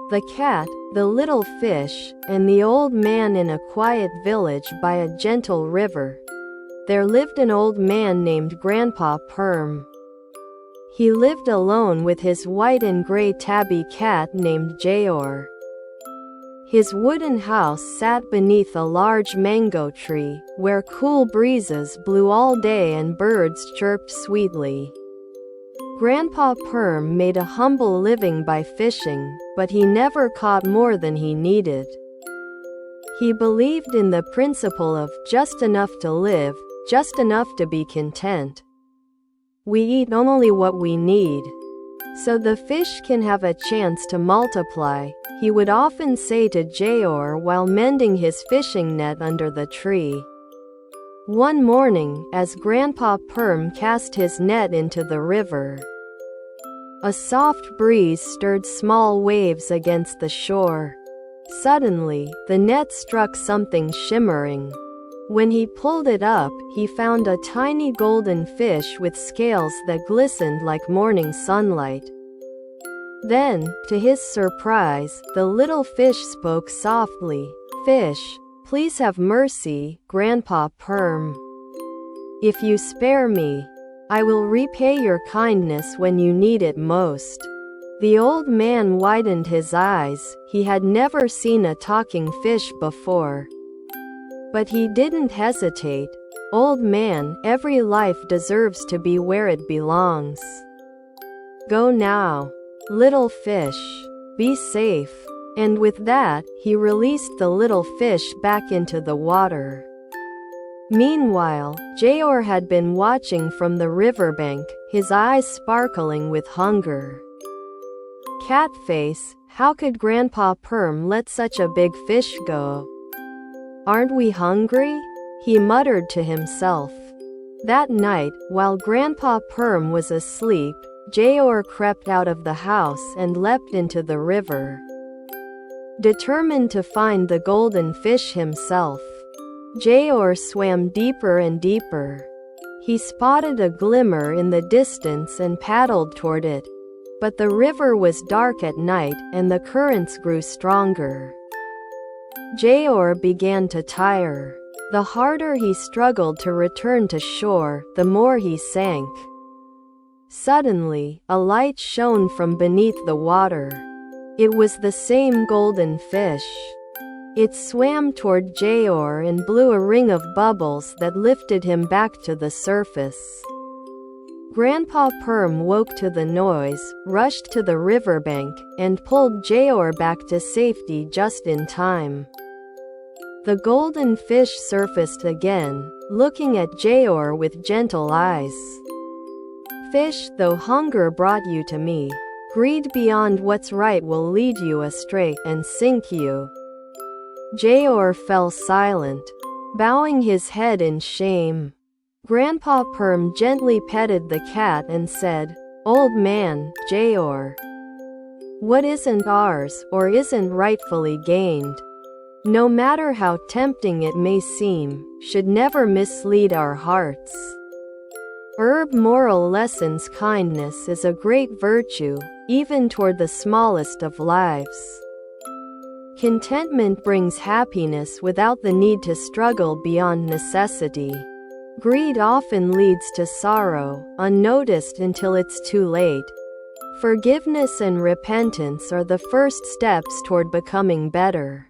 the cat, the little fish, and the old man. In a quiet village by a gentle river, there lived an old man named Grandpa Perm. He lived alone with his white and gray tabby cat named Jayor. His wooden house sat beneath a large mango tree, where cool breezes blew all day and birds chirped sweetly. Grandpa Perm made a humble living by fishing, but he never caught more than he needed. He believed in the principle of just enough to live, just enough to be content. We eat only what we need, so the fish can have a chance to multiply, he would often say to Jayor while mending his fishing net under the tree. One morning, as Grandpa Perm cast his net into the river, a soft breeze stirred small waves against the shore. Suddenly, the net struck something shimmering. When he pulled it up, he found a tiny golden fish with scales that glistened like morning sunlight. Then, to his surprise, the little fish spoke softly. "Fish, please have mercy, Grandpa Perm. If you spare me, I will repay your kindness when you need it most." The old man widened his eyes. He had never seen a talking fish before. But he didn't hesitate. "Old man, every life deserves to be where it belongs. Go now, little fish. Be safe." And with that, he released the little fish back into the water. Meanwhile, Jayor had been watching from the riverbank, his eyes sparkling with hunger. "Catface, how could Grandpa Perm let such a big fish go? Aren't we hungry?" he muttered to himself. That night, while Grandpa Perm was asleep, Jayor crept out of the house and leapt into the river, determined to find the golden fish himself. Jayor swam deeper and deeper. He spotted a glimmer in the distance and paddled toward it. But the river was dark at night, and the currents grew stronger. Jayor began to tire. The harder he struggled to return to shore, the more he sank. Suddenly, a light shone from beneath the water. It was the same golden fish. It swam toward Jayor and blew a ring of bubbles that lifted him back to the surface. Grandpa Perm woke to the noise, rushed to the riverbank, and pulled Jayor back to safety just in time. The golden fish surfaced again, looking at Jayor with gentle eyes. "Fish, though hunger brought you to me, greed beyond what's right will lead you astray and sink you." Jayor fell silent, bowing his head in shame. Grandpa Perm gently petted the cat and said, "Old man, Jayor, what isn't ours, or isn't rightfully gained, no matter how tempting it may seem, should never mislead our hearts." Moral lessons: kindness is a great virtue, even toward the smallest of lives. Contentment brings happiness without the need to struggle beyond necessity. Greed often leads to sorrow, unnoticed until it's too late. Forgiveness and repentance are the first steps toward becoming better.